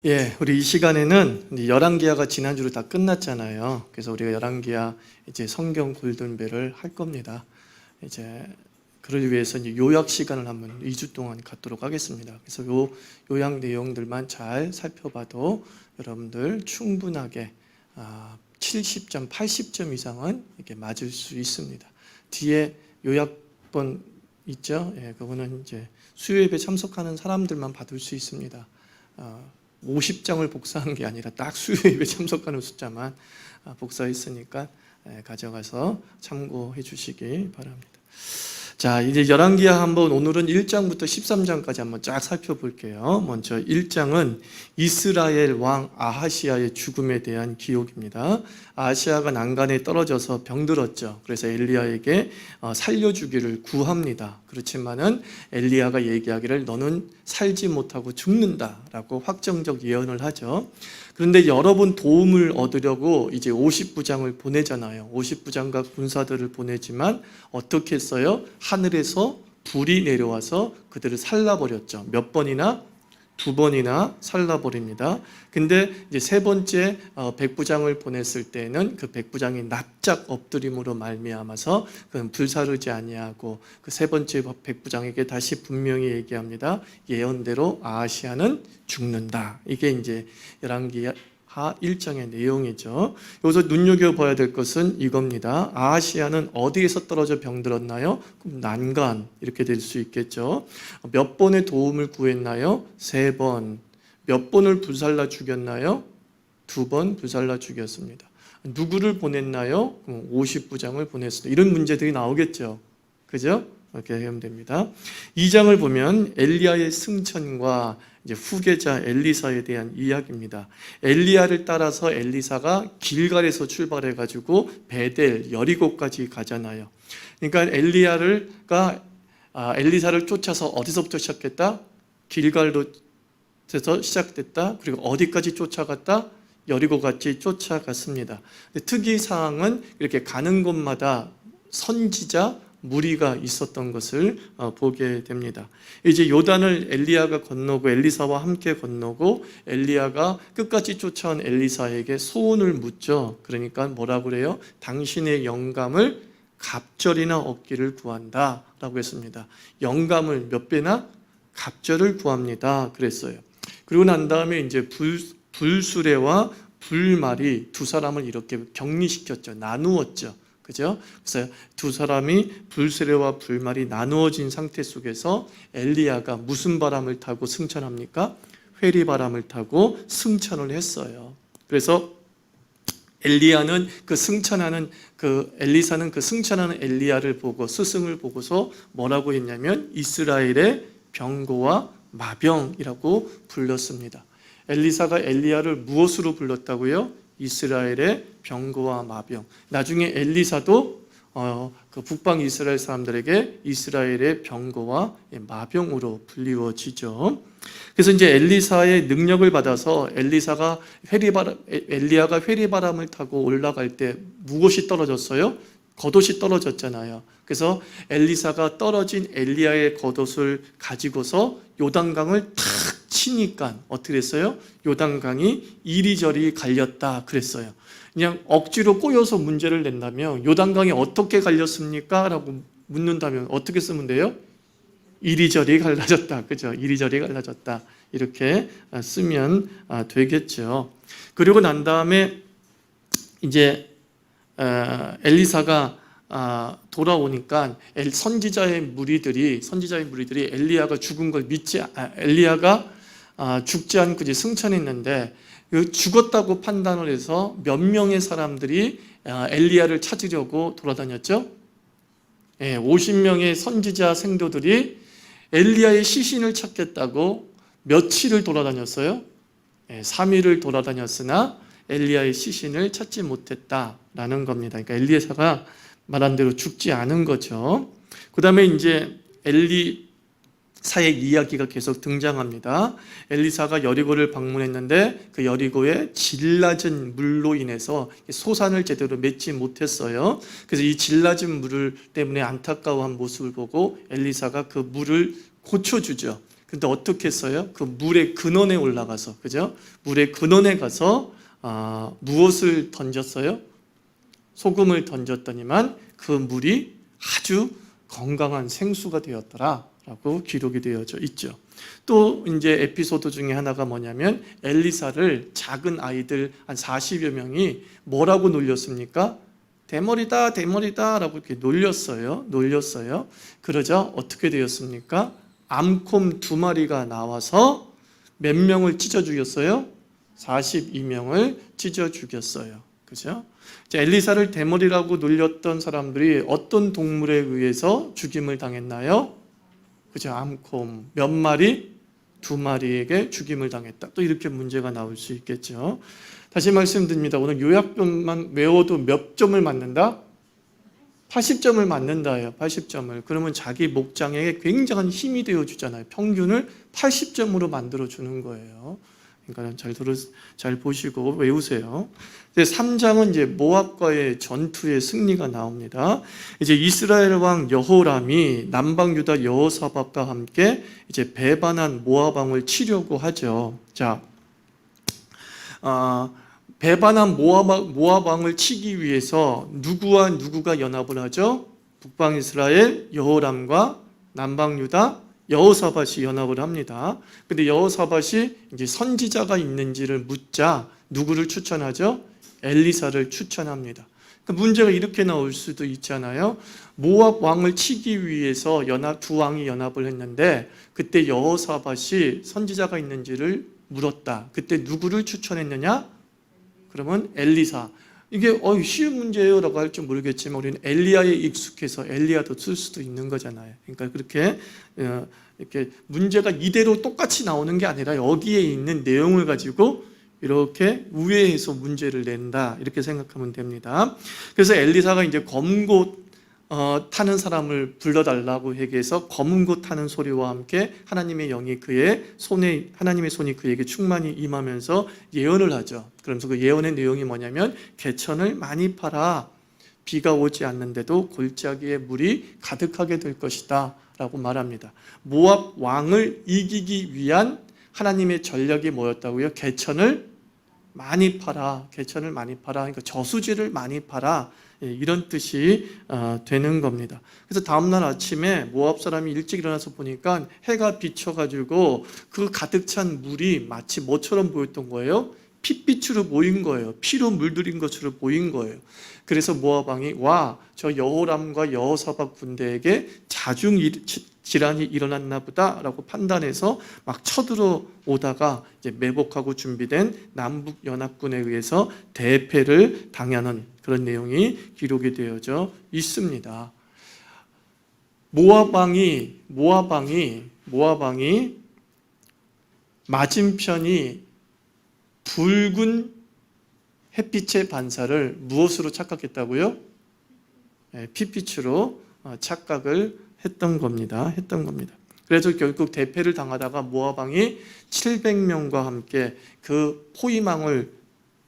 우리 이 시간에는 열왕기하가 지난주로 다 끝났잖아요. 그래서 우리가 열왕기하 이제 성경 골든벨을 할 겁니다. 이제 그를 위해서 이제 요약 시간을 한번 2주 동안 갖도록 하겠습니다. 그래서 요약 내용들만 잘 살펴봐도 여러분들 충분하게 70점, 80점 이상은 이렇게 맞을 수 있습니다. 뒤에 요약본 있죠? 그거는 이제 수요 예배 참석하는 사람들만 받을 수 있습니다. 50장을 복사한 게 아니라 딱 수요 예배 참석하는 숫자만 복사했으니까 가져가서 참고해 주시기 바랍니다. 자, 이제 열왕기하 한번 오늘은 1장부터 13장까지 한번 쫙 살펴볼게요. 먼저 1장은 이스라엘 왕 아하시아의 죽음에 대한 기록입니다. 아하시아가 난간에 떨어져서 병들었죠. 그래서 엘리야에게 살려주기를 구합니다. 그렇지만은 엘리야가 얘기하기를 너는 살지 못하고 죽는다라고 확정적 예언을 하죠. 그런데 여러 번 도움을 얻으려고 이제 50부장을 보내잖아요. 50부장과 군사들을 보내지만 어떻게 했어요? 하늘에서 불이 내려와서 그들을 살라버렸죠. 몇 번이나? 2번이나 살라버립니다. 근데 이제 세 번째 백부장을 보냈을 때는 그 백부장이 납작 엎드림으로 말미암아서 그는 불사르지 아니하고 그 세 번째 백부장에게 다시 분명히 얘기합니다. 예언대로 아하시아는 죽는다. 이게 이제 열왕기하 1장의 내용이죠. 여기서 눈여겨봐야 될 것은 이겁니다. 아하시아는 어디에서 떨어져 병들었나요? 그럼 난간 이렇게 될 수 있겠죠. 몇 번의 도움을 구했나요? 3번. 몇 번을 불살라 죽였나요? 2번 불살라 죽였습니다. 누구를 보냈나요? 50부장을 보냈습니다. 이런 문제들이 나오겠죠. 그죠? 이렇게 하면 됩니다. 2장을 보면 엘리야의 승천과 이제 후계자 엘리사에 대한 이야기입니다. 엘리야를 따라서 엘리사가 길갈에서 출발해 가지고 베델, 여리고까지 가잖아요. 그러니까 엘리사를 쫓아서 어디서부터 시작했다? 길갈로서 시작됐다. 그리고 어디까지 쫓아갔다? 여리고까지 쫓아갔습니다. 특이 사항은 이렇게 가는 곳마다 선지자 무리가 있었던 것을 보게 됩니다. 이제 요단을 엘리야가 건너고 엘리사와 함께 건너고 엘리야가 끝까지 쫓아온 엘리사에게 소원을 묻죠. 그러니까 뭐라고 그래요? 당신의 영감을 갑절이나 얻기를 구한다 라고 했습니다. 영감을 몇 배나? 갑절을 구합니다 그랬어요. 그리고 난 다음에 이제 불수레와 불말이 두 사람을 이렇게 격리시켰죠. 나누었죠. 그죠? 그래서 두 사람이 불수레와 불말이 나누어진 상태 속에서 엘리야가 무슨 바람을 타고 승천합니까? 회리바람을 타고 승천을 했어요. 그래서 엘리사는 그 승천하는 엘리야를 보고 스승을 보고서 뭐라고 했냐면 이스라엘의 병고와 마병이라고 불렀습니다. 엘리사가 엘리야를 무엇으로 불렀다고요? 이스라엘의 병고와 마병. 나중에 엘리사도 그 북방 이스라엘 사람들에게 이스라엘의 병고와 마병으로 불리워지죠. 그래서 이제 엘리사의 능력을 받아서 엘리야가 회리바람을 타고 올라갈 때 무엇이 떨어졌어요? 겉옷이 떨어졌잖아요. 그래서 엘리사가 떨어진 엘리야의 겉옷을 가지고서 요단강을 탁 치니까 어떻게 됐어요? 요단강이 이리저리 갈렸다 그랬어요. 그냥 억지로 꼬여서 문제를 낸다면 요단강이 어떻게 갈렸습니까? 라고 묻는다면 어떻게 쓰면 돼요? 이리저리 갈라졌다. 그죠? 이리저리 갈라졌다. 이렇게 쓰면 되겠죠. 그리고 난 다음에 이제 엘리사가 돌아오니까 선지자의 무리들이 엘리야가 죽은 걸 엘리야가 죽지 않고 이제 승천했는데 죽었다고 판단을 해서 몇 명의 사람들이 엘리야를 찾으려고 돌아다녔죠? 50명의 선지자 생도들이 엘리야의 시신을 찾겠다고 며칠을 돌아다녔어요? 3일을 돌아다녔으나 엘리야의 시신을 찾지 못했다라는 겁니다. 그러니까 엘리야가 말한 대로 죽지 않은 거죠. 그 다음에 이제 엘리사의 이야기가 계속 등장합니다. 엘리사가 여리고를 방문했는데 그 여리고에 질낮은 물로 인해서 소산을 제대로 맺지 못했어요. 그래서 이 질낮은 물 때문에 안타까워한 모습을 보고 엘리사가 그 물을 고쳐주죠. 근데 어떻게 했어요? 그 물의 근원에 올라가서, 그죠? 물의 근원에 가서 무엇을 던졌어요? 소금을 던졌더니만 그 물이 아주 건강한 생수가 되었더라라고 기록이 되어져 있죠. 또 이제 에피소드 중에 하나가 뭐냐면 엘리사를 작은 아이들 한 40여 명이 뭐라고 놀렸습니까? 대머리다, 대머리다라고 이렇게 놀렸어요. 그러자 어떻게 되었습니까? 암콤 2마리가 나와서 몇 명을 찢어 죽였어요? 42명을 찢어 죽였어요. 그죠? 엘리사를 대머리라고 놀렸던 사람들이 어떤 동물에 의해서 죽임을 당했나요? 그죠? 암콤 몇 마리? 2마리에게 죽임을 당했다. 또 이렇게 문제가 나올 수 있겠죠. 다시 말씀드립니다. 오늘 요약본만 외워도 몇 점을 맞는다? 80점을 맞는다예요. 80점을. 그러면 자기 목장에 굉장한 힘이 되어 주잖아요. 평균을 80점으로 만들어 주는 거예요. 그러니까 잘 보시고 외우세요. 3장은 이제 모압과의 전투의 승리가 나옵니다. 이제 이스라엘 왕 여호람이 남방 유다 여호사밧과 함께 이제 배반한 모압 왕을 치려고 하죠. 자, 배반한 모압 왕을 치기 위해서 누구와 누구가 연합을 하죠? 북방 이스라엘 여호람과 남방 유다 여호사밧이 연합을 합니다. 근데 여호사밧이 이제 선지자가 있는지를 묻자 누구를 추천하죠? 엘리사를 추천합니다. 그러니까 문제가 이렇게 나올 수도 있잖아요. 모압 왕을 치기 위해서 두 왕이 연합을 했는데 그때 여호사밧이 선지자가 있는지를 물었다. 그때 누구를 추천했느냐? 그러면 엘리사. 이게 쉬운 문제예요 라고 할지 모르겠지만 우리는 엘리야에 익숙해서 엘리야도 쓸 수도 있는 거잖아요. 그러니까 그렇게 이렇게 문제가 이대로 똑같이 나오는 게 아니라 여기에 있는 내용을 가지고 이렇게 우회해서 문제를 낸다 이렇게 생각하면 됩니다. 그래서 엘리사가 이제 검은 곳 타는 사람을 불러달라고 얘기해서 검은 곳 타는 소리와 함께 하나님의 영이 하나님의 손이 그에게 충만히 임하면서 예언을 하죠. 그러면서 그 예언의 내용이 뭐냐면 개천을 많이 팔아 비가 오지 않는데도 골짜기에 물이 가득하게 될 것이다 라고 말합니다. 모압 왕을 이기기 위한 하나님의 전략이 뭐였다고요? 개천을 많이 팔아. 그러니까 저수지를 많이 팔아. 이런 뜻이 되는 겁니다. 그래서 다음날 아침에 모압 사람이 일찍 일어나서 보니까 해가 비쳐가지고 그 가득 찬 물이 마치 뭐처럼 보였던 거예요? 핏빛으로 보인 거예요. 피로 물들인 것으로 보인 거예요. 그래서 모압 왕이 저 여호람과 여호사밧 군대에게 자중 질환이 일어났나 보다라고 판단해서 막 쳐들어오다가 이제 매복하고 준비된 남북 연합군에 의해서 대패를 당하는 그런 내용이 기록이 되어져 있습니다. 모압 왕이 맞은편이 붉은 햇빛의 반사를 무엇으로 착각했다고요? 핏빛으로 착각을 했던 겁니다. 그래서 결국 대패를 당하다가 모압 왕이 700명과 함께 그 포위망을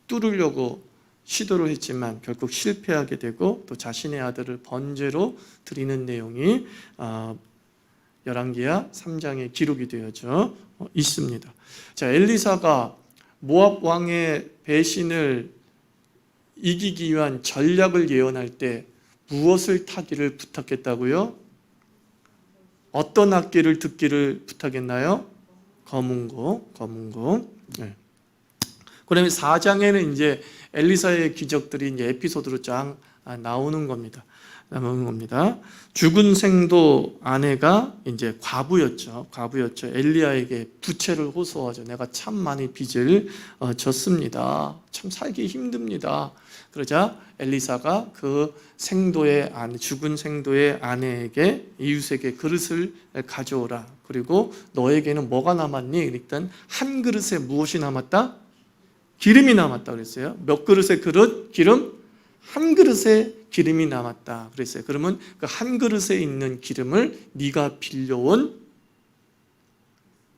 뚫으려고 시도를 했지만 결국 실패하게 되고 또 자신의 아들을 번제로 드리는 내용이 열왕기하 3장에 기록이 되어져 있습니다. 자, 엘리사가 모압 왕의 배신을 이기기 위한 전략을 예언할 때 무엇을 타기를 부탁했다고요? 어떤 악기를 듣기를 부탁했나요? 검은고. 네. 그러면 4장에는 이제 엘리사의 기적들이 이제 에피소드로 쫙 나오는 겁니다. 죽은 생도 아내가 이제 과부였죠. 엘리야에게 부채를 호소하죠. 내가 참 많이 빚을 졌습니다. 참 살기 힘듭니다. 그러자 엘리사가 그 죽은 생도의 아내에게 이웃에게 그릇을 가져오라. 그리고 너에게는 뭐가 남았니? 일단 한 그릇에 무엇이 남았다? 기름이 남았다 그랬어요. 몇 그릇의 그릇? 기름? 한 그릇에 기름이 남았다 그랬어요. 그러면 그 한 그릇에 있는 기름을 네가 빌려온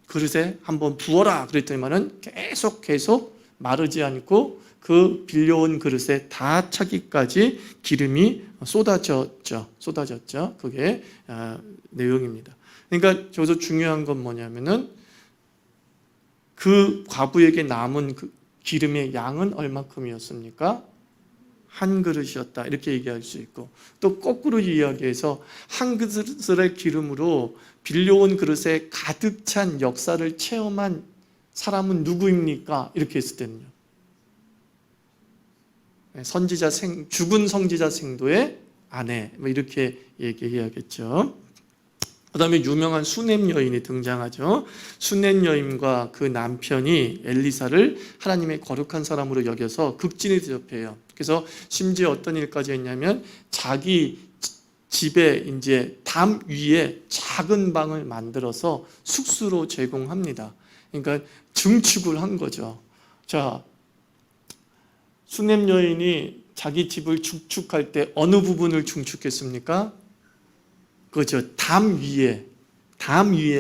그릇에 한번 부어라 그랬더니만은 계속 마르지 않고 그 빌려온 그릇에 다 차기까지 기름이 쏟아졌죠. 그게 내용입니다. 그러니까 저기서 중요한 건 뭐냐면은 그 과부에게 남은 그 기름의 양은 얼마큼이었습니까? 한 그릇이었다, 이렇게 얘기할 수 있고, 또 거꾸로 이야기해서 한 그릇의 기름으로 빌려온 그릇에 가득 찬 역사를 체험한 사람은 누구입니까? 이렇게 했을 때는요, 죽은 성지자 생도의 아내, 뭐 이렇게 얘기해야겠죠. 그 다음에 유명한 수넴 여인이 등장하죠. 수넴 여인과 그 남편이 엘리사를 하나님의 거룩한 사람으로 여겨서 극진히 대접해요. 그래서 심지어 어떤 일까지 했냐면 자기 집에 이제 담 위에 작은 방을 만들어서 숙소로 제공합니다. 그러니까 증축을 한 거죠. 자, 수넴 여인이 자기 집을 축축할 때 어느 부분을 중축했습니까? 그죠. 담 위에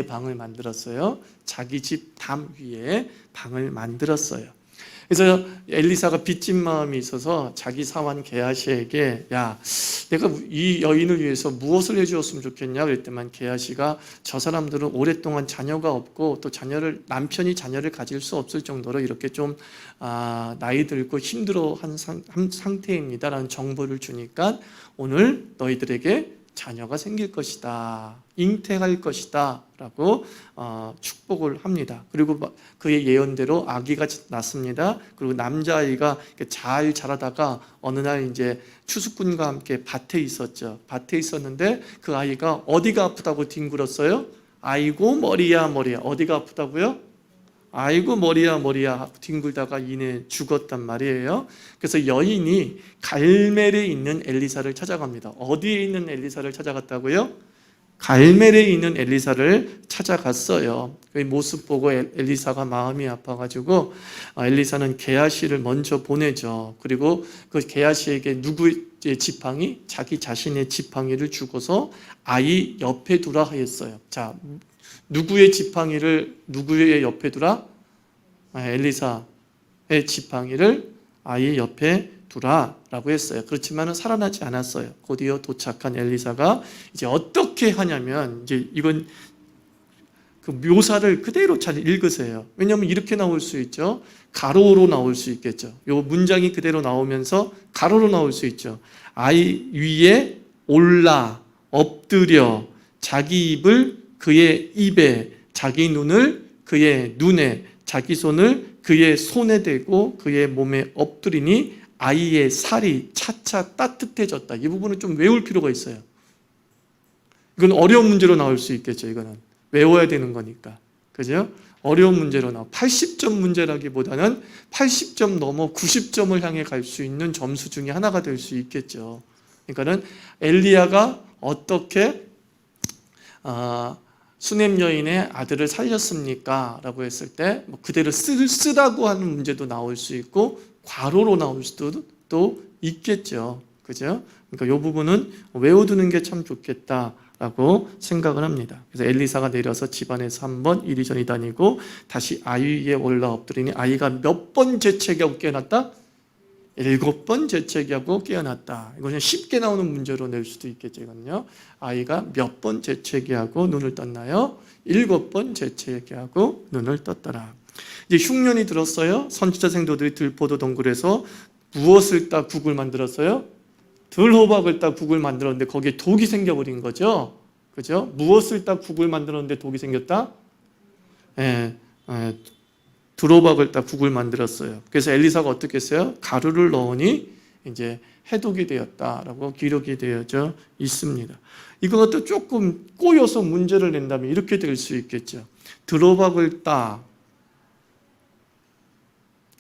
방을 만들었어요. 자기 집 담 위에 방을 만들었어요. 그래서 엘리사가 빚진 마음이 있어서 자기 사환 게하시에게, 야, 내가 이 여인을 위해서 무엇을 해주었으면 좋겠냐 그랬더만, 게하시가 저 사람들은 오랫동안 자녀가 없고 또 남편이 자녀를 가질 수 없을 정도로 이렇게 좀 나이 들고 힘들어한 상태입니다 라는 정보를 주니까, 오늘 너희들에게 자녀가 생길 것이다, 잉태할 것이다 라고 축복을 합니다. 그리고 그의 예언대로 아기가 낳습니다. 그리고 남자아이가 잘 자라다가 어느 날 이제 추수꾼과 함께 밭에 있었죠. 밭에 있었는데 그 아이가 어디가 아프다고 뒹굴었어요? 아이고 머리야 머리야. 어디가 아프다고요? 아이고 머리야 머리야 뒹굴다가 이내 죽었단 말이에요. 그래서 여인이 갈멜에 있는 엘리사를 찾아갑니다. 어디에 있는 엘리사를 찾아갔다고요? 갈멜에 있는 엘리사를 찾아갔어요. 그 모습 보고 엘리사가 마음이 아파가지고 엘리사는 게하시를 먼저 보내죠. 그리고 그 게하시에게 누구의 지팡이? 자기 자신의 지팡이를 주고서 아이 옆에 두라 하였어요. 자, 누구의 지팡이를 누구의 옆에 두라? 엘리사의 지팡이를 아이 옆에 두라라고 했어요. 그렇지만은 살아나지 않았어요. 곧이어 도착한 엘리사가 이제 어떻게 하냐면, 이제 이건 그 묘사를 그대로 잘 읽으세요. 왜냐하면 이렇게 나올 수 있죠. 가로로 나올 수 있겠죠. 요 문장이 그대로 나오면서 가로로 나올 수 있죠. 아이 위에 올라 엎드려 자기 입을 그의 입에, 자기 눈을 그의 눈에, 자기 손을 그의 손에 대고 그의 몸에 엎드리니 아이의 살이 차차 따뜻해졌다. 이 부분은 좀 외울 필요가 있어요. 이건 어려운 문제로 나올 수 있겠죠. 이거는 외워야 되는 거니까, 그죠? 어려운 문제로 나와. 80점 문제라기보다는 80점 넘어 90점을 향해 갈 수 있는 점수 중에 하나가 될 수 있겠죠. 그러니까는 엘리야가 어떻게 수넴 여인의 아들을 살렸습니까? 라고 했을 때 그대로 쓰라고 하는 문제도 나올 수 있고 과로로 나올 수도 또 있겠죠. 그죠? 그러니까 이 부분은 외워두는 게 참 좋겠다라고 생각을 합니다. 그래서 엘리사가 내려서 집안에서 한번 이리저리 다니고 다시 아이 위에 올라 엎드리니 아이가 몇 번 재채기하고 깨어났다? 7번 재채기하고 깨어났다. 이거 그냥 쉽게 나오는 문제로 낼 수도 있겠죠. 이거는요. 아이가 몇 번 재채기하고 눈을 떴나요? 7번 재채기하고 눈을 떴더라. 이제 흉년이 들었어요. 선지자 생도들이 들포도 동굴에서 무엇을 따 국을 만들었어요? 들호박을 따 국을 만들었는데 거기에 독이 생겨버린 거죠. 그죠? 무엇을 따 국을 만들었는데 독이 생겼다? 들호박을 따 국을 만들었어요. 그래서 엘리사가 어떻게 했어요? 가루를 넣으니 이제 해독이 되었다라고 기록이 되어져 있습니다. 이거가 또 조금 꼬여서 문제를 낸다면 이렇게 될 수 있겠죠. 들호박을 따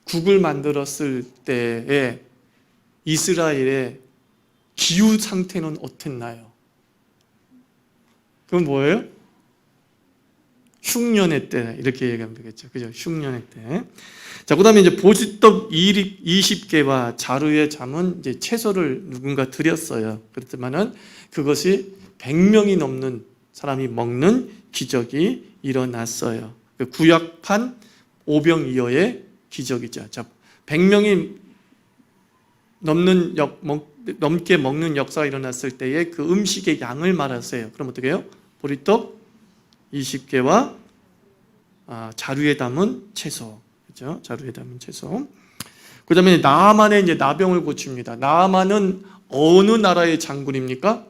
국을 만들었을 때에 이스라엘의 기후 상태는 어땠나요? 그건 뭐예요? 흉년의 때, 이렇게 얘기하면 되겠죠. 그죠? 흉년의 때. 자, 그 다음에 이제 보지떡 20개와 자루에 잠은 이제 채소를 누군가 드렸어요. 그렇지만은 그것이 100명이 넘는 사람이 먹는 기적이 일어났어요. 구약판 오병이어의 기적이죠. 자, 100명이 넘게 먹는 역사가 일어났을 때에 그 음식의 양을 말하세요. 그럼 어떻게 해요? 보리떡 20개와 자루에 담은 채소. 그죠? 자루에 담은 채소. 그 다음에 나아만의 이제 나병을 고칩니다. 나아만은 어느 나라의 장군입니까?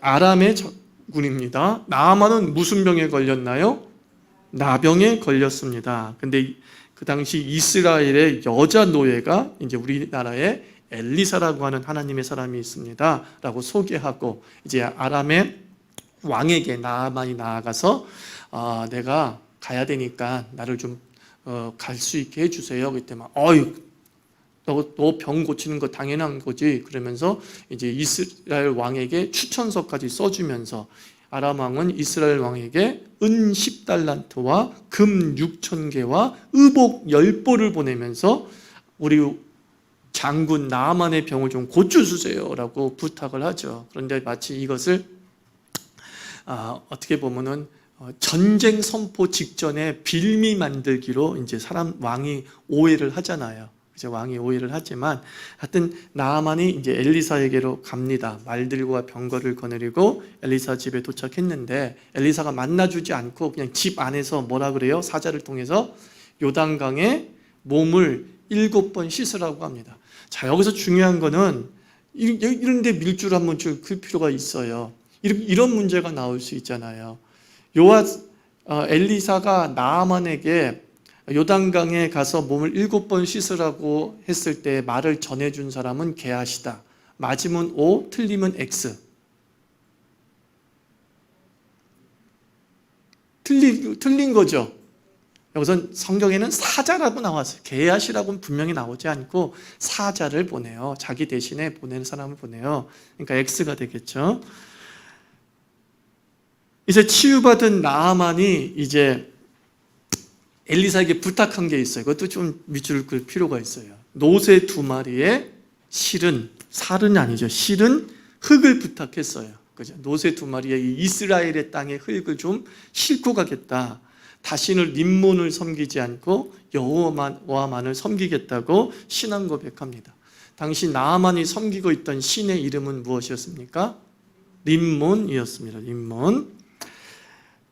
아람의 장군입니다. 나아만은 무슨 병에 걸렸나요? 나병에 걸렸습니다. 근데 그 당시 이스라엘의 여자 노예가 이제 우리나라에 엘리사라고 하는 하나님의 사람이 있습니다. 라고 소개하고 이제 아람의 왕에게 나아만이 나아가서 내가 가야 되니까 나를 좀 갈 수 있게 해주세요. 그때 막 너 병 고치는 거 당연한 거지. 그러면서 이제 이스라엘 왕에게 추천서까지 써주면서 아람 왕은 이스라엘 왕에게 은 10달란트와 금 6,000개와 의복 10보를 보내면서 우리 장군 나아만의 병을 좀 고쳐주세요 라고 부탁을 하죠. 그런데 마치 이것을 어떻게 보면은 전쟁 선포 직전에 빌미 만들기로 이제 왕이 오해를 하잖아요. 이제 왕이 오해를 하지만 하여튼 나아만이 이제 엘리사에게로 갑니다. 말들과 병거를 거느리고 엘리사 집에 도착했는데 엘리사가 만나주지 않고 그냥 집 안에서 뭐라 그래요? 사자를 통해서 요단강에 몸을 7번 씻으라고 합니다. 자, 여기서 중요한 거는 이런 데 밀주를 한번 줄 필요가 있어요. 이런 문제가 나올 수 있잖아요. 엘리사가 나아만에게 요단강에 가서 몸을 7번 씻으라고 했을 때 말을 전해준 사람은 게하시다. 맞으면 O, 틀리면 X. 틀린 거죠. 여기서 성경에는 사자라고 나왔어요. 게하시라고는 분명히 나오지 않고 사자를 보내요. 자기 대신에 보내는 사람을 보내요. 그러니까 X가 되겠죠. 이제 치유받은 나아만이 이제 엘리사에게 부탁한 게 있어요. 그것도 좀 밑줄을 그을 필요가 있어요. 노새 2마리에 살은 아니죠. 실은 흙을 부탁했어요. 그죠? 노새 2마리에 이스라엘의 땅에 흙을 좀 싣고 가겠다. 다시는 림몬을 섬기지 않고 여호와만을 섬기겠다고 신앙 고백합니다. 당시 나아만이 섬기고 있던 신의 이름은 무엇이었습니까? 림몬이었습니다. 림몬.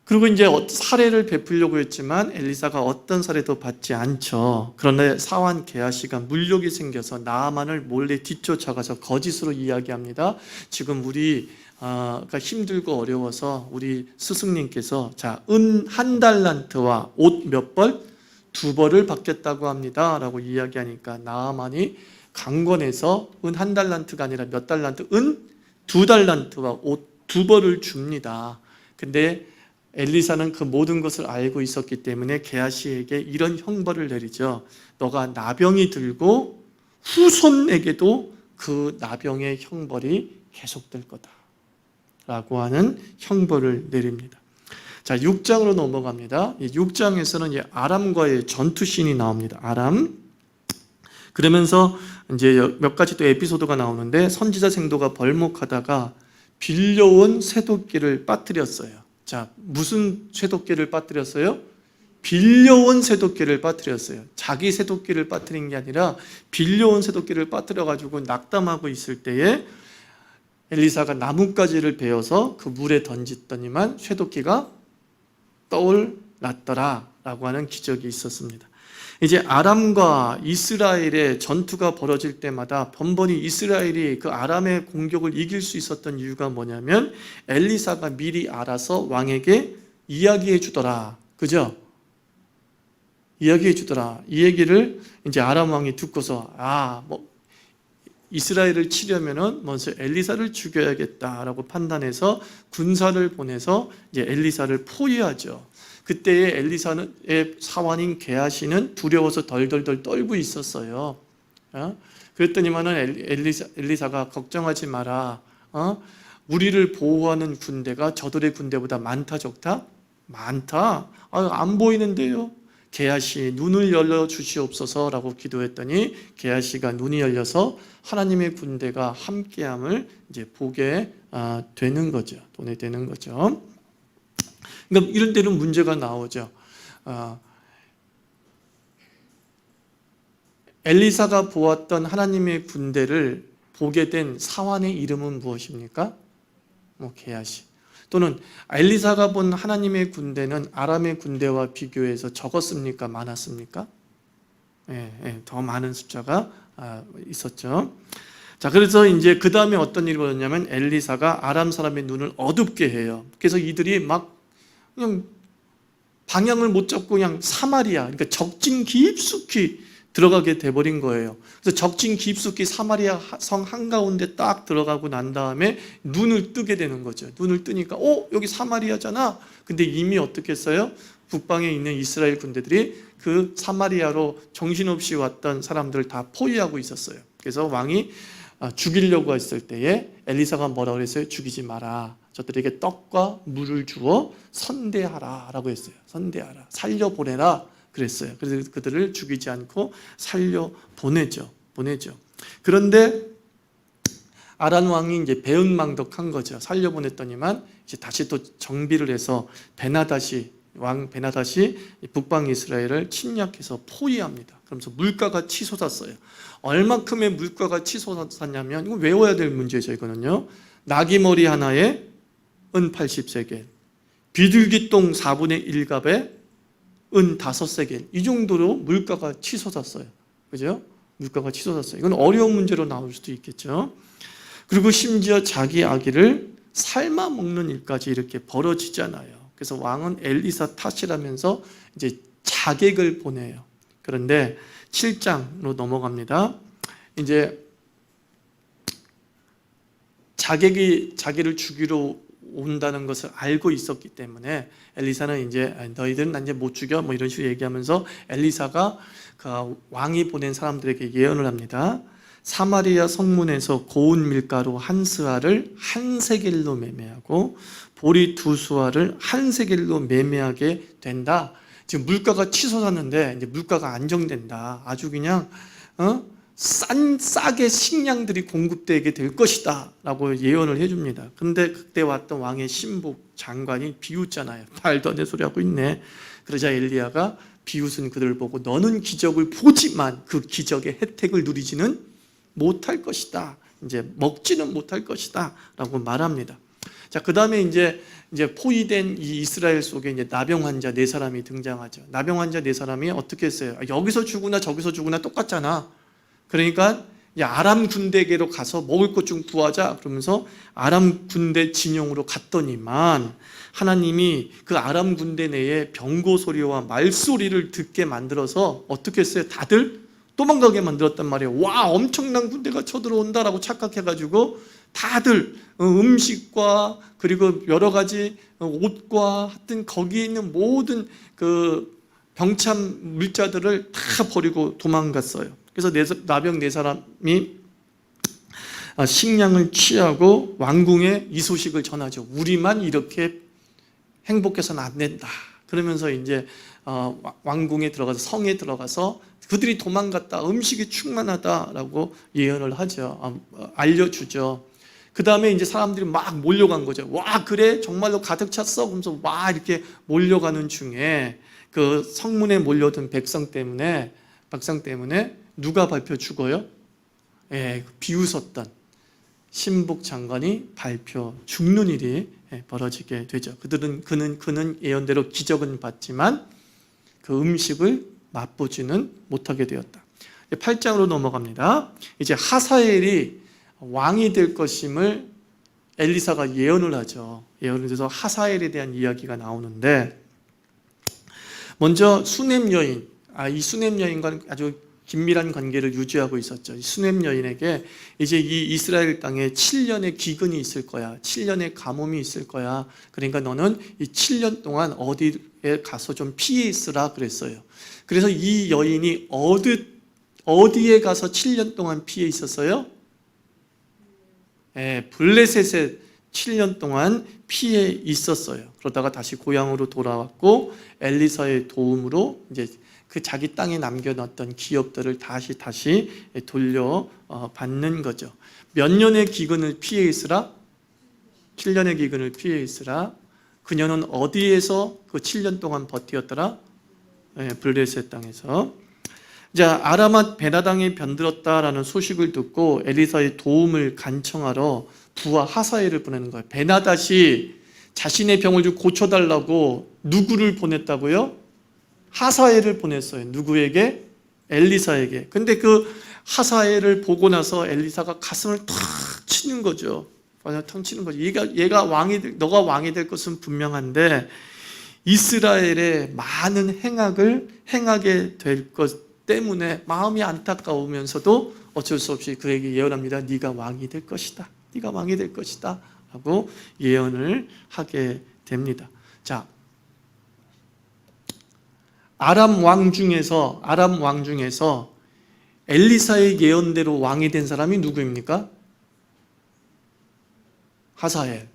그리고 이제 사례를 베풀려고 했지만 엘리사가 어떤 사례도 받지 않죠. 그런데 사환 게하시가 물욕이 생겨서 나아만을 몰래 뒤쫓아가서 거짓으로 이야기합니다. 지금 우리가 힘들고 어려워서 우리 스승님께서 은 1달란트와 옷 몇 벌? 2벌을 받겠다고 합니다. 라고 이야기하니까 나아만이 강권해서 은 1달란트가 아니라 몇 달란트? 은 2달란트와 옷 2벌을 줍니다. 근데 엘리사는 그 모든 것을 알고 있었기 때문에 게하시에게 이런 형벌을 내리죠. 너가 나병이 들고 후손에게도 그 나병의 형벌이 계속될 거다 라고 하는 형벌을 내립니다. 자, 6장으로 넘어갑니다. 6장에서는 이제 아람과의 전투씬이 나옵니다. 아람. 그러면서 이제 몇 가지 또 에피소드가 나오는데 선지자 생도가 벌목하다가 빌려온 쇠도끼를 빠뜨렸어요. 자, 무슨 쇠도끼를 빠뜨렸어요? 빌려온 쇠도끼를 빠뜨렸어요. 자기 쇠도끼를 빠뜨린 게 아니라 빌려온 쇠도끼를 빠뜨려가지고 낙담하고 있을 때에 엘리사가 나뭇가지를 베어서 그 물에 던졌더니만 쇠도끼가 떠올랐더라 라고 하는 기적이 있었습니다. 이제 아람과 이스라엘의 전투가 벌어질 때마다 번번이 이스라엘이 그 아람의 공격을 이길 수 있었던 이유가 뭐냐면 엘리사가 미리 알아서 왕에게 이야기해 주더라. 그죠? 이야기해 주더라. 이 얘기를 이제 아람 왕이 듣고서 이스라엘을 치려면은 먼저 엘리사를 죽여야겠다라고 판단해서 군사를 보내서 이제 엘리사를 포위하죠. 그때의 엘리사의 사환인 게하시는 두려워서 덜덜덜 떨고 있었어요. 그랬더니만은 엘리사가 걱정하지 마라. 우리를 보호하는 군대가 저들의 군대보다 많다 적다? 많다. 안 보이는데요. 게하시 눈을 열려 주시옵소서라고 기도했더니 게하시가 눈이 열려서 하나님의 군대가 함께함을 이제 보게 되는 거죠. 돈에 되는 거죠. 그러니까 이런 데는 문제가 나오죠. 엘리사가 보았던 하나님의 군대를 보게 된 사환의 이름은 무엇입니까? 게하시. 또는 엘리사가 본 하나님의 군대는 아람의 군대와 비교해서 적었습니까? 많았습니까? 더 많은 숫자가 있었죠. 자, 그래서 이제 그 다음에 어떤 일이 벌어졌냐면 엘리사가 아람 사람의 눈을 어둡게 해요. 그래서 이들이 막 그냥 방향을 못 잡고 그냥 사마리아, 그러니까 적진 깊숙이 들어가게 돼버린 거예요. 그래서 적진 깊숙이 사마리아 성 한가운데 딱 들어가고 난 다음에 눈을 뜨게 되는 거죠. 눈을 뜨니까 여기 사마리아잖아. 근데 이미 어떻게 했어요? 북방에 있는 이스라엘 군대들이 그 사마리아로 정신없이 왔던 사람들을 다 포위하고 있었어요. 그래서 왕이 죽이려고 했을 때에 엘리사가 뭐라고 그랬어요? 죽이지 마라. 저들에게 떡과 물을 주어 선대하라 라고 했어요. 선대하라. 살려보내라 그랬어요. 그래서 그들을 죽이지 않고 살려보내죠. 그런데 아란 왕이 이제 배은망덕한 거죠. 살려보냈더니만 이제 다시 또 정비를 해서 왕 베나다시 북방 이스라엘을 침략해서 포위합니다. 그러면서 물가가 치솟았어요. 얼마큼의 물가가 치솟았냐면 이거 외워야 될 문제죠. 이거는요. 나귀머리 하나에 은 80세겔, 비둘기똥 4분의 1갑에 은 5세겔, 이 정도로 물가가 치솟았어요. 그죠? 물가가 치솟았어요. 이건 어려운 문제로 나올 수도 있겠죠. 그리고 심지어 자기 아기를 삶아 먹는 일까지 이렇게 벌어지잖아요. 그래서 왕은 엘리사 탓이라면서 이제 자객을 보내요. 그런데 7장으로 넘어갑니다. 이제 자객이 자기를 죽이러 온다는 것을 알고 있었기 때문에 엘리사는 이제 너희들은 난 이제 못 죽여 뭐 이런 식으로 얘기하면서 엘리사가 그 왕이 보낸 사람들에게 예언을 합니다. 사마리아 성문에서 고운 밀가루 한 스아를 한 세겔로 매매하고 보리 두 수아를 한 세겔로 매매하게 된다. 지금 물가가 치솟았는데 이제 물가가 안정된다. 아주 그냥 싸게 식량들이 공급되게 될 것이다 라고 예언을 해줍니다. 근데 그때 왔던 왕의 신복 장관이 비웃잖아요. 말도 안 되는 소리 하고 있네. 그러자 엘리야가 비웃은 그들을 보고 너는 기적을 보지만 그 기적의 혜택을 누리지는 못할 것이다. 이제 먹지는 못할 것이다 라고 말합니다. 자, 그 다음에 이제 포위된 이 이스라엘 속에 이제 나병 환자 4사람이 등장하죠. 나병 환자 4사람이 어떻게 했어요? 여기서 죽으나 저기서 죽으나 똑같잖아. 그러니까 아람 군대에게로 가서 먹을 것 좀 구하자 그러면서 아람 군대 진영으로 갔더니만 하나님이 그 아람 군대 내에 병고 소리와 말소리를 듣게 만들어서 어떻게 했어요? 다들 도망가게 만들었단 말이에요. 와, 엄청난 군대가 쳐들어온다라고 착각해가지고 다들 음식과 그리고 여러 가지 옷과 하여튼 거기에 있는 모든 그 병참 물자들을 다 버리고 도망갔어요. 그래서 나병 4사람이 식량을 취하고 왕궁에 이 소식을 전하죠. 우리만 이렇게 행복해서는 안 된다. 그러면서 이제 왕궁에 들어가서 성에 들어가서 그들이 도망갔다. 음식이 충만하다라고 예언을 하죠. 알려주죠. 그 다음에 이제 사람들이 막 몰려간 거죠. 와, 그래? 정말로 가득 찼어? 그러면서 와, 이렇게 몰려가는 중에 그 성문에 몰려든 백성 때문에 누가 밟혀 죽어요? 비웃었던 신복 장관이 밟혀 죽는 일이 벌어지게 되죠. 그는 예언대로 기적은 받지만 그 음식을 맛보지는 못하게 되었다. 8장으로 넘어갑니다. 이제 하사엘이 왕이 될 것임을 엘리사가 예언을 하죠. 예언을 해서 하사엘에 대한 이야기가 나오는데 먼저 수넴 여인, 이 수넴 여인과는 아주 긴밀한 관계를 유지하고 있었죠. 이 수넴 여인에게 이제 이 이스라엘 땅에 7년의 기근이 있을 거야. 7년의 가뭄이 있을 거야. 그러니까 너는 이 7년 동안 어디에 가서 좀 피해 있으라 그랬어요. 그래서 이 여인이 어디에 가서 7년 동안 피해 있었어요? 블레셋에 7년 동안 피해 있었어요. 그러다가 다시 고향으로 돌아왔고 엘리사의 도움으로 이제 그 자기 땅에 남겨놨던 기업들을 다시 돌려받는 거죠. 몇 년의 기근을 피해 있으라? 7년의 기근을 피해 있으라. 그녀는 어디에서 그 7년 동안 버티었더라? 블레셋 땅에서. 자, 아람앗 베나당이 변들었다라는 소식을 듣고 엘리사의 도움을 간청하러 부하 하사엘을 보내는 거예요. 베나닷이 자신의 병을 좀 고쳐달라고 누구를 보냈다고요? 하사엘을 보냈어요. 누구에게? 엘리사에게. 근데 그 하사엘을 보고 나서 엘리사가 가슴을 탁 치는 거죠. 탁 치는 거죠. 얘가 너가 왕이 될 것은 분명한데 이스라엘의 많은 행악을 행하게 될 것 때문에 마음이 안타까우면서도 어쩔 수 없이 그에게 예언합니다. 네가 왕이 될 것이다. 네가 왕이 될 것이다. 하고 예언을 하게 됩니다. 자, 아람 왕 중에서 엘리사의 예언대로 왕이 된 사람이 누구입니까? 하사엘.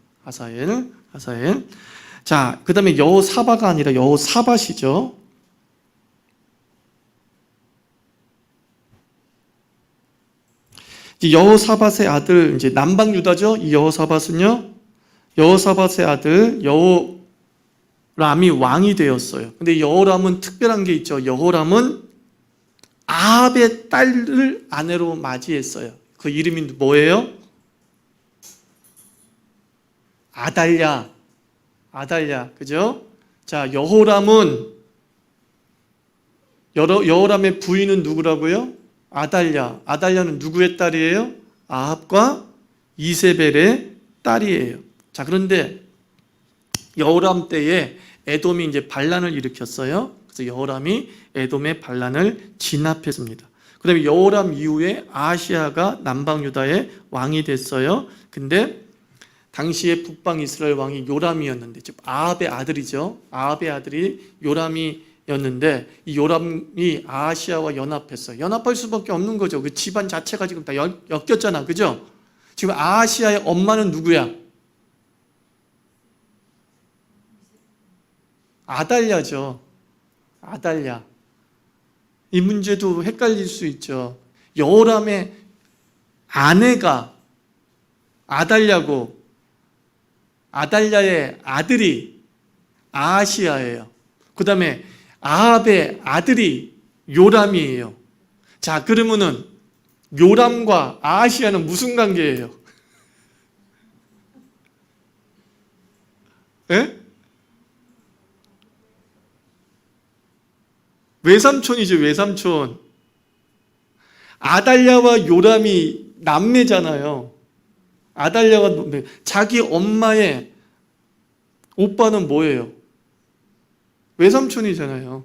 자, 그 다음에 여호사바가 아니라 여호사밧이죠. 여호사밧의 아들, 이제 남방 유다죠. 이 여호사밧은요, 여호사밧의 아들 여호람이 왕이 되었어요. 근데 여호람은 특별한 게 있죠. 여호람은 아합의 딸을 아내로 맞이했어요. 그 이름이 뭐예요? 아달랴, 그죠? 자, 여호람의 부인은 누구라고요? 아달랴는 누구의 딸이에요? 아합과 이세벨의 딸이에요. 자, 그런데 여호람 때에 에돔이 이제 반란을 일으켰어요. 그래서 여호람이 에돔의 반란을 진압했습니다. 그 다음에 여호람 이후에 아하시야가 남방 유다의 왕이 됐어요. 근데 당시에 북방 이스라엘 왕이 요람이었는데, 즉 아합의 아들이죠. 아합의 아들이 요람이었는데 이 요람이 아하시야와 연합했어요. 연합할 수밖에 없는 거죠. 그 집안 자체가 지금 다 엮였잖아, 그죠? 지금 아하시야의 엄마는 누구야? 아달랴죠. 아달랴. 이 문제도 헷갈릴 수 있죠. 여호람의 아내가 아달랴고 아달랴의 아들이 아하시야예요. 그 다음에 아합의 아들이 요람이에요. 자, 그러면은 요람과 아하시야는 무슨 관계예요? 예? 외삼촌이죠, 외삼촌. 아달랴와 요람이 남매잖아요. 아달랴가 남매. 자기 엄마의 오빠는 뭐예요? 외삼촌이잖아요.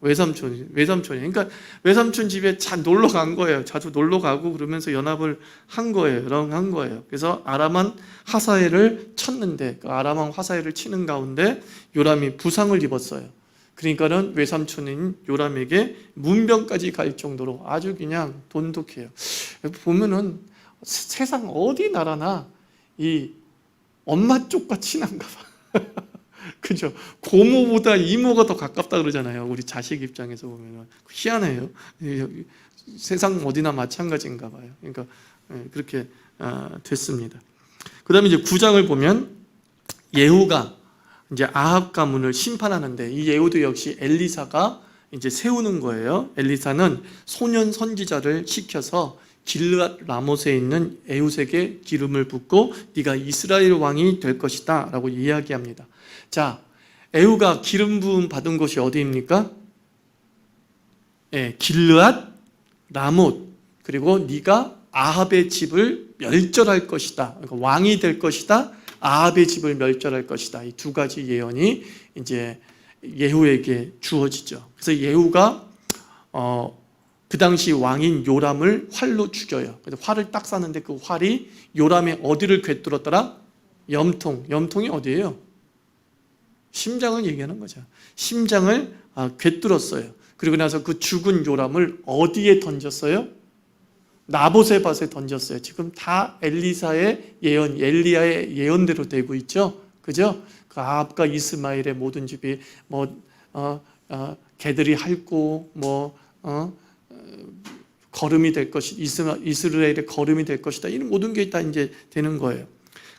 외삼촌이. 그러니까 외삼촌 집에 놀러 간 거예요. 자주 놀러 가고 그러면서 연합을 한 거예요. 그래서 아람한 하사엘을 쳤는데 그 아람한 하사엘을 치는 가운데 요람이 부상을 입었어요. 그러니까는 외삼촌인 요람에게 문병까지 갈 정도로 아주 그냥 돈독해요. 보면은 세상 어디 나라나 이 엄마 쪽과 친한가 봐. 그죠? 고모보다 이모가 더 가깝다 그러잖아요. 우리 자식 입장에서 보면은 희한해요. 세상 어디나 마찬가지인가 봐요. 그러니까 그렇게 됐습니다. 그 다음에 이제 9장을 보면 예후가 이제 아합 가문을 심판하는데 이 예후도 역시 엘리사가 이제 세우는 거예요. 엘리사는 소년 선지자를 시켜서 길르앗 라못에 있는 에훗에게 기름을 붓고 네가 이스라엘 왕이 될 것이다 라고 이야기합니다. 자, 에후가 기름 부음 받은 곳이 어디입니까? 길르앗 라못. 그리고 네가 아합의 집을 멸절할 것이다. 그러니까 왕이 될 것이다. 아합의 집을 멸절할 것이다. 이 두 가지 예언이 이제 예후에게 주어지죠. 그래서 예후가 그 당시 왕인 요람을 활로 죽여요. 그래서 활을 딱 쐈는데 그 활이 요람의 어디를 꿰뚫었더라? 염통이 어디예요? 심장을 얘기하는 거죠. 심장을 꿰뚫었어요. 그리고 나서 그 죽은 요람을 어디에 던졌어요? 나봇의 밭에 던졌어요. 지금 다 엘리사의 예언, 엘리야의 예언대로 되고 있죠. 그죠? 그 아합과 이스마엘의 모든 집이 개들이 핥고 거름이 될 것이 이스라엘의 거름이 될 것이다. 이런 모든 게 다 이제 되는 거예요.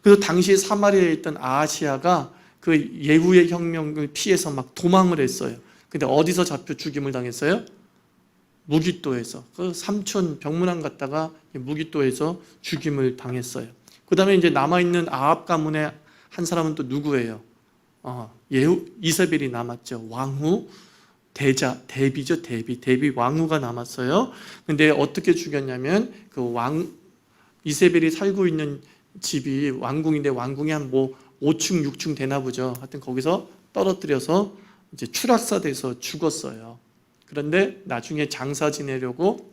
그래서 당시에 사마리아에 있던 아하시야가 그 예후의 혁명을 피해서 막 도망을 했어요. 근데 어디서 잡혀 죽임을 당했어요? 무깃도에서. 그 삼촌 병문안 갔다가 무깃도에서 죽임을 당했어요. 그 다음에 이제 남아있는 아합 가문의 한 사람은 또 누구예요? 이세벨이 남았죠. 왕후 대비죠. 대비 왕후가 남았어요. 근데 어떻게 죽였냐면 그 이세벨이 살고 있는 집이 왕궁인데 왕궁이 한 5층 6층 되나 보죠. 하여튼 거기서 떨어뜨려서 이제 추락사돼서 죽었어요. 그런데 나중에 장사 지내려고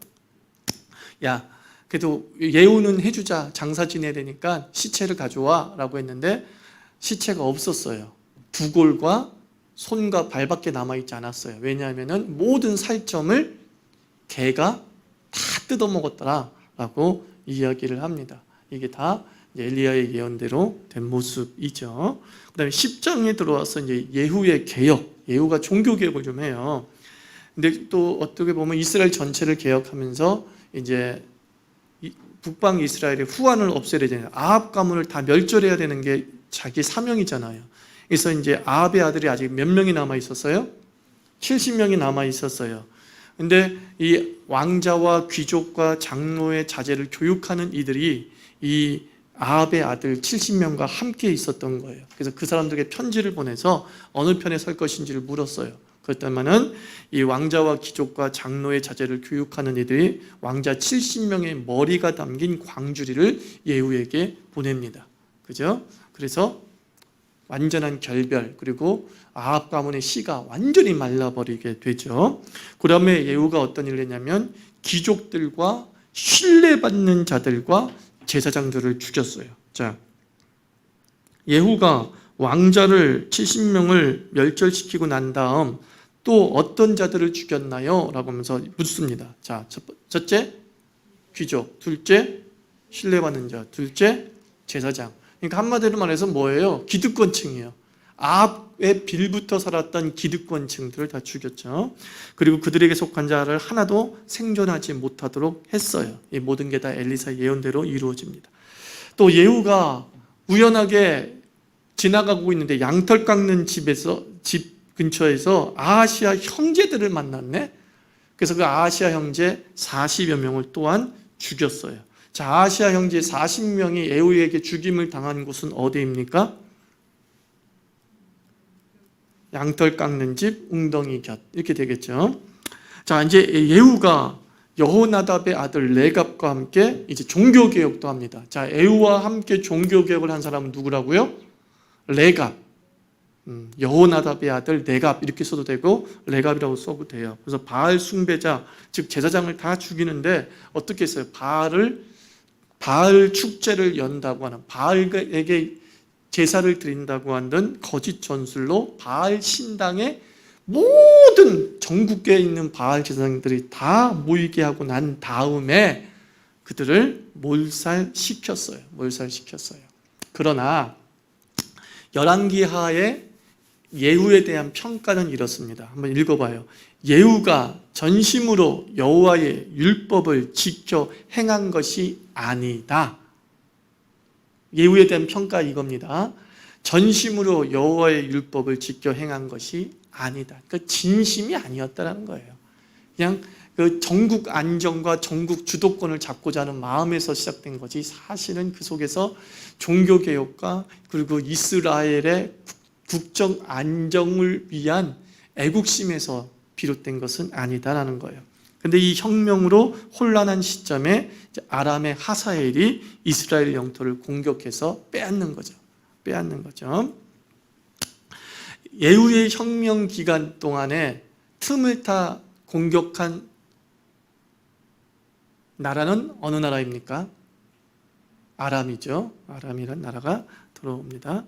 야 그래도 예우는 해주자, 장사 지내야 되니까 시체를 가져와 라고 했는데 시체가 없었어요. 부골과 손과 발밖에 남아있지 않았어요. 왜냐하면 모든 살점을 개가 다 뜯어먹었더라 라고 이야기를 합니다. 이게 다 엘리야의 예언대로 된 모습이죠. 그 다음에 10장에 들어와서 이제 예후의 개혁, 예후가 종교 개혁을 좀 해요. 근데 또 어떻게 보면 이스라엘 전체를 개혁하면서 이제 북방 이스라엘의 후환을 없애야 되잖아요. 아합 가문을 다 멸절해야 되는 게 자기 사명이잖아요. 그래서 이제 아합의 아들이 아직 몇 명이 남아 있었어요? 70명이 남아 있었어요. 근데 이 왕자와 귀족과 장로의 자제를 교육하는 이들이 이 아합의 아들 70명과 함께 있었던 거예요. 그래서 그 사람들에게 편지를 보내서 어느 편에 설 것인지를 물었어요. 그렇다면은 이 왕자와 귀족과 장로의 자제를 교육하는 이들이 왕자 70명의 머리가 담긴 광주리를 예후에게 보냅니다. 그죠? 그래서 완전한 결별, 그리고 아합 가문의 씨가 완전히 말라버리게 되죠. 그 다음에 예후가 어떤 일을 했냐면 귀족들과 신뢰받는 자들과 제사장들을 죽였어요. 자, 예후가 왕자를 70명을 멸절시키고 난 다음 또 어떤 자들을 죽였나요? 라고 하면서 묻습니다. 자, 첫째 귀족, 둘째 신뢰받는 자, 둘째 제사장. 그러니까 한마디로 말해서 뭐예요? 기득권층이에요. 아합의 빌부터 살았던 기득권층들을 다 죽였죠. 그리고 그들에게 속한 자를 하나도 생존하지 못하도록 했어요. 이 모든 게 다 엘리사 예언대로 이루어집니다. 또 예후가 우연하게 지나가고 있는데 양털 깎는 집 근처에서 아하시아 형제들을 만났네. 그래서 그 아하시아 형제 40여 명을 또한 죽였어요. 자, 아하시아 형제 40명이 예후에게 죽임을 당한 곳은 어디입니까? 양털 깎는 집 웅덩이 곁, 이렇게 되겠죠. 자, 이제 예후가 여호나답의 아들 레갑과 함께 이제 종교 개혁도 합니다. 자, 예후와 함께 종교 개혁을 한 사람은 누구라고요? 레갑. 여호나답의 아들 레갑 이렇게 써도 되고 레갑이라고 써도 돼요. 그래서 바알 숭배자, 즉 제사장을 다 죽이는데 어떻게 했어요? 바알 축제를 연다고 하는, 바알에게 제사를 드린다고 하는 거짓 전술로 바알 신당의 모든 전국에 있는 바알 제사장들이 다 모이게 하고 난 다음에 그들을 몰살시켰어요. 그러나 열왕기하의 예후에 대한 평가는 이렇습니다. 한번 읽어봐요. 예후가 전심으로 여호와의 율법을 지켜 행한 것이 아니다. 예후에 대한 평가 이겁니다. 전심으로 여호와의 율법을 지켜 행한 것이 아니다. 그러니까 진심이 아니었다는 거예요. 그냥 그 전국 안정과 전국 주도권을 잡고자 하는 마음에서 시작된 거지, 사실은 그 속에서 종교개혁과 그리고 이스라엘의 국정 안정을 위한 애국심에서 비롯된 것은 아니다라는 거예요. 근데 이 혁명으로 혼란한 시점에 아람의 하사엘이 이스라엘 영토를 공격해서 빼앗는 거죠. 예후의 혁명 기간 동안에 틈을 타 공격한 나라는 어느 나라입니까? 아람이죠. 아람이란 나라가 들어옵니다.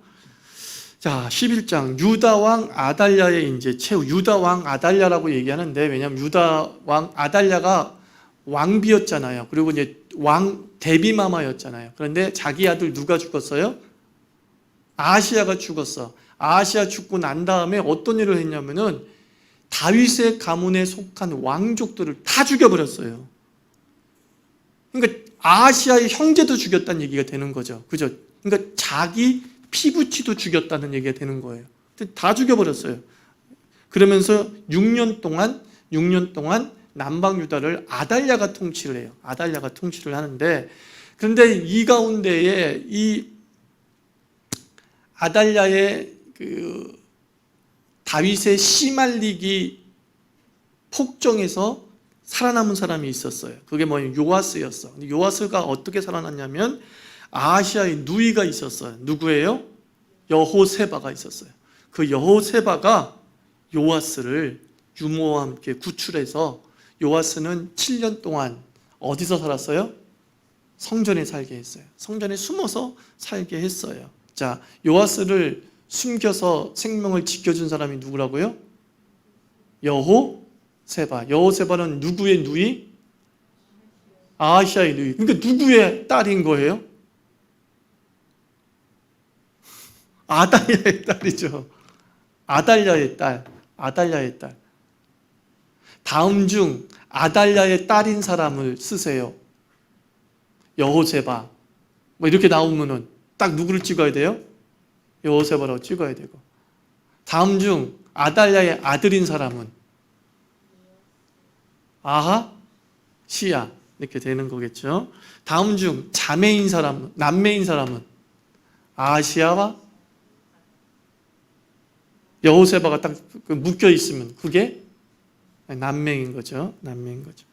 자, 11장 유다 왕 아달랴의 이제 최후, 유다 왕 아달랴라고 얘기하는데, 왜냐하면 유다 왕 아달랴가 왕비였잖아요. 그리고 이제 왕 데비마마였잖아요. 그런데 자기 아들 누가 죽었어요? 아하시야가 죽었어. 아하시야 죽고 난 다음에 어떤 일을 했냐면은 다윗의 가문에 속한 왕족들을 다 죽여버렸어요. 그러니까 아하시야의 형제도 죽였다는 얘기가 되는 거죠. 그죠? 그러니까 자기 피부치도 죽였다는 얘기가 되는 거예요. 다 죽여버렸어요. 그러면서 6년 동안 남방 유다를 아달랴가 통치를 해요. 아달랴가 통치를 하는데, 그런데 이 가운데에 이 아달랴의 그 다윗의 씨말리기 폭정에서 살아남은 사람이 있었어요. 그게 뭐냐면 요아스였어. 근데 요아스가 어떻게 살아났냐면 아하시아의 누이가 있었어요. 누구예요? 여호세바가 있었어요. 그 여호세바가 요아스를 유모와 함께 구출해서 요아스는 7년 동안 어디서 살았어요? 성전에 살게 했어요. 성전에 숨어서 살게 했어요. 자, 요아스를 숨겨서 생명을 지켜준 사람이 누구라고요? 여호세바. 여호세바는 누구의 누이? 아하시아의 누이. 그러니까 누구의 딸인 거예요? 아달랴의 딸이죠. 아달랴의 딸. 아달랴의 딸. 다음 중 아달랴의 딸인 사람을 쓰세요. 여호세바. 뭐 이렇게 나오면은 딱 누구를 찍어야 돼요? 여호세바라고 찍어야 되고. 다음 중 아달랴의 아들인 사람은 아하시야. 이렇게 되는 거겠죠. 다음 중 자매인 사람은, 남매인 사람은 아하시야와 여호세바가 딱 묶여 있으면 그게 남매인 거죠. 남매인 거죠.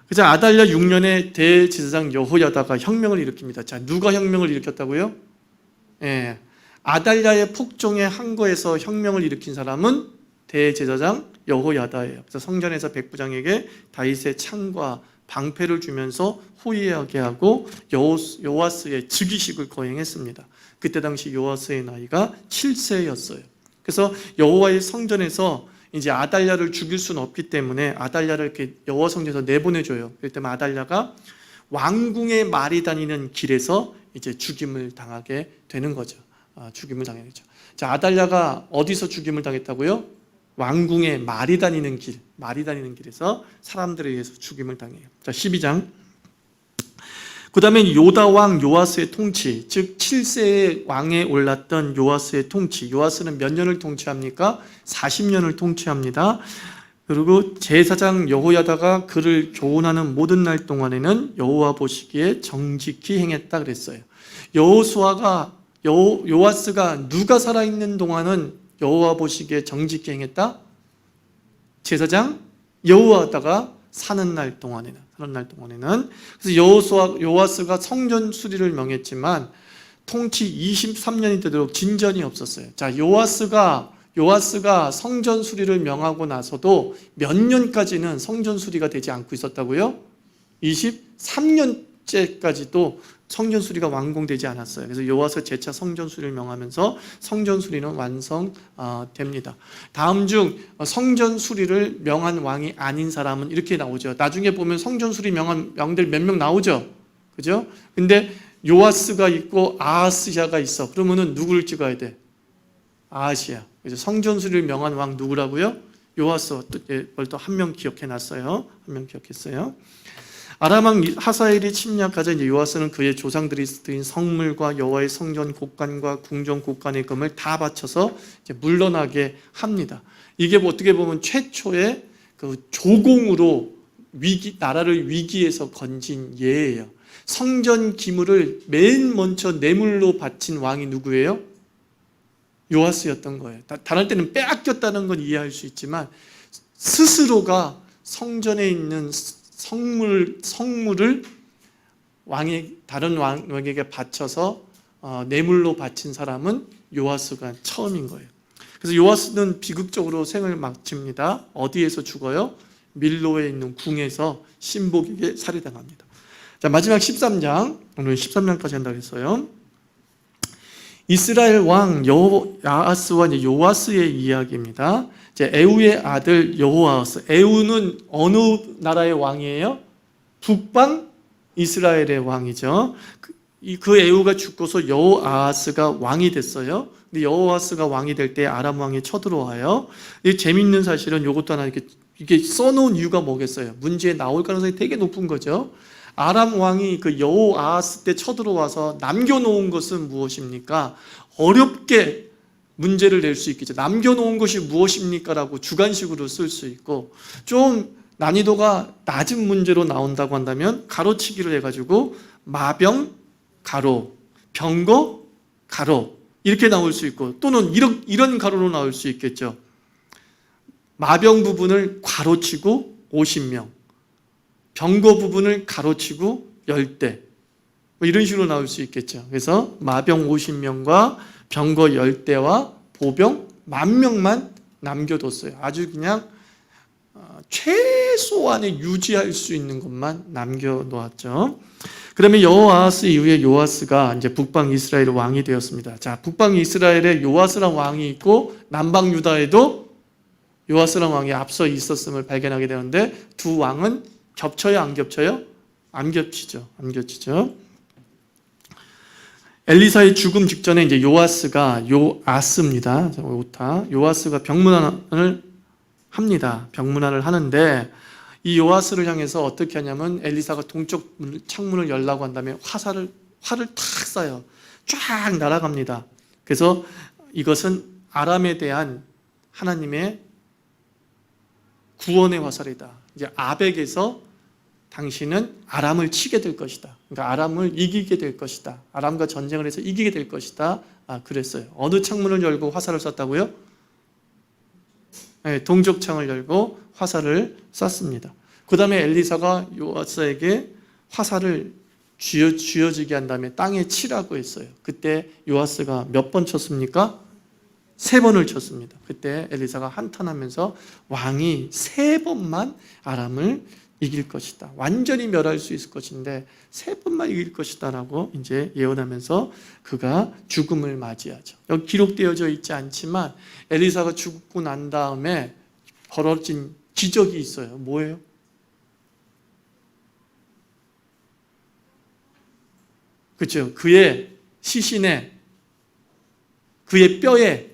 그래서 아달랴 6년에 대제사장 여호야다가 혁명을 일으킵니다. 자, 누가 혁명을 일으켰다고요? 예, 아달랴의 폭정의 한 거에서 혁명을 일으킨 사람은 대제사장 여호야다예요. 그래서 성전에서 백부장에게 다윗의 창과 방패를 주면서 호위하게 하고 요아스의 즉위식을 거행했습니다. 그때 당시 요아스의 나이가 7세였어요. 그래서 여호와의 성전에서 이제 아달랴를 죽일 수는 없기 때문에 아달랴를 이렇게 여호와 성전에서 내보내줘요. 그럴 때만 아달랴가 왕궁의 말이 다니는 길에서 이제 죽임을 당하게 되는 거죠. 죽임을 당하죠. 자, 아달랴가 어디서 죽임을 당했다고요? 왕궁의 말이 다니는 길, 말이 다니는 길에서 사람들에 의해서 죽임을 당해요. 자, 12장. 그 다음에 요다 왕 요아스의 통치, 즉 7세의 왕에 올랐던 요아스의 통치. 요아스는 몇 년을 통치합니까? 40년을 통치합니다. 그리고 제사장 여호야다가 그를 교훈하는 모든 날 동안에는 여호와 보시기에 정직히 행했다 그랬어요. 요아스가 누가 살아있는 동안은 여호와 보시기에 정직히 행했다? 제사장 여호야다가 사는 날 동안에는. 그래서 요아스가 성전 수리를 명했지만 통치 23년이 되도록 진전이 없었어요. 자, 요아스가 성전 수리를 명하고 나서도 몇 년까지는 성전 수리가 되지 않고 있었다고요? 23년째까지도 성전 수리가 완공되지 않았어요. 그래서 요아스 재차 성전 수리를 명하면서 성전 수리는 완성됩니다. 다음 중 성전 수리를 명한 왕이 아닌 사람은 이렇게 나오죠. 나중에 보면 성전 수리 명한 왕들 몇 명 나오죠. 그죠? 근데 요아스가 있고 아하스야가 있어. 그러면은 누구를 찍어야 돼? 아하시야. 그래서 성전 수리를 명한 왕 누구라고요? 요아스. 또 한 명 기억해 놨어요. 한 명 기억했어요. 아람 왕 하사엘이 침략하자 이제 요아스는 그의 조상들이 드린 성물과 여호와의 성전 곡간과 궁전 곡간의 금을 다 바쳐서 이제 물러나게 합니다. 이게 어떻게 보면 최초의 그 조공으로 나라를 위기에서 건진 예예요. 성전 기물을 맨 먼저 뇌물로 바친 왕이 누구예요? 요아스였던 거예요. 다른 때는 빼앗겼다는 건 이해할 수 있지만 스스로가 성전에 있는 성물을 다른 왕에게 바쳐서 뇌물로 바친 사람은 요아스가 처음인 거예요. 그래서 요아스는 비극적으로 생을 마칩니다. 어디에서 죽어요? 밀로에 있는 궁에서 신복에게 살해당합니다. 자, 마지막 13장. 오늘 13장까지 한다고 했어요. 이스라엘 왕 여호야스와 요아스의 이야기입니다. 에우의 아들 여호아스. 에우는 어느 나라의 왕이에요? 북방 이스라엘의 왕이죠. 그 에우가 죽고서 여호아스가 왕이 됐어요. 근데 여호아스가 왕이 될 때 아람 왕이 쳐들어와요. 이 재밌는 사실은 이것도 하나 이게 써놓은 이유가 뭐겠어요? 문제에 나올 가능성이 되게 높은 거죠. 아람 왕이 그 여호아스 때 쳐들어와서 남겨놓은 것은 무엇입니까? 어렵게 문제를 낼 수 있겠죠. 남겨놓은 것이 무엇입니까? 라고 주관식으로 쓸 수 있고, 좀 난이도가 낮은 문제로 나온다고 한다면 가로치기를 해가지고 마병 가로, 병거 가로, 이렇게 나올 수 있고 또는 이런 가로로 나올 수 있겠죠. 마병 부분을 괄호치고 50명, 병거 부분을 가로치고 10대, 뭐 이런 식으로 나올 수 있겠죠. 그래서 마병 50명과 병거 10대와 보병 10,000명만 남겨뒀어요. 아주 그냥 최소한의 유지할 수 있는 것만 남겨놓았죠. 그러면 여호아하스 이후에 요아스가 이제 북방 이스라엘 왕이 되었습니다. 자, 북방 이스라엘에 요아스란 왕이 있고 남방 유다에도 요아스란 왕이 앞서 있었음을 발견하게 되는데 두 왕은 겹쳐요, 안 겹쳐요? 안 겹치죠. 안 겹치죠. 엘리사의 죽음 직전에 이제 요아스가 요아스가 병문안을 합니다. 병문안을 하는데 이 요아스를 향해서 어떻게 하냐면 엘리사가 동쪽 창문을 열라고 한 다음에 활을 탁 쏴요. 쫙 날아갑니다. 그래서 이것은 아람에 대한 하나님의 구원의 화살이다. 이제 아벡에서 당신은 아람을 치게 될 것이다. 그러니까 아람을 이기게 될 것이다. 아람과 전쟁을 해서 이기게 될 것이다. 그랬어요. 어느 창문을 열고 화살을 쐈다고요? 네, 동쪽 창을 열고 화살을 쐈습니다. 그 다음에 엘리사가 요아스에게 화살을 쥐어지게 한 다음에 땅에 치라고 했어요. 그때 요아스가 몇 번 쳤습니까? 3번을 쳤습니다. 그때 엘리사가 한탄하면서 왕이 3번만 아람을 이길 것이다. 완전히 멸할 수 있을 것인데 3번만 이길 것이다 라고 이제 예언하면서 그가 죽음을 맞이하죠. 여기 기록되어져 있지 않지만 엘리사가 죽고 난 다음에 벌어진 기적이 있어요. 뭐예요? 그렇죠. 그의 시신에, 그의 뼈에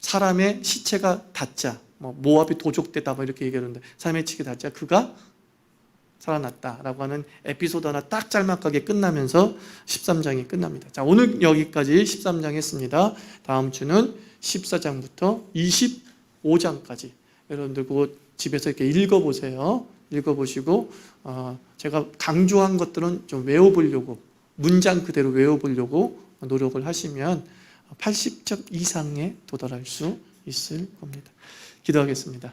사람의 시체가 닿자, 모압이 도적되다 이렇게 얘기하는데 사람의 시체가 닿자 그가 살아났다라고 하는 에피소드 하나 딱 짤막하게 끝나면서 13장이 끝납니다. 자, 오늘 여기까지 13장 했습니다. 다음 주는 14장부터 25장까지 여러분들 그거 집에서 이렇게 읽어보세요. 읽어보시고 제가 강조한 것들은 좀 외워보려고, 문장 그대로 외워보려고 노력을 하시면 80점 이상에 도달할 수 있을 겁니다. 기도하겠습니다.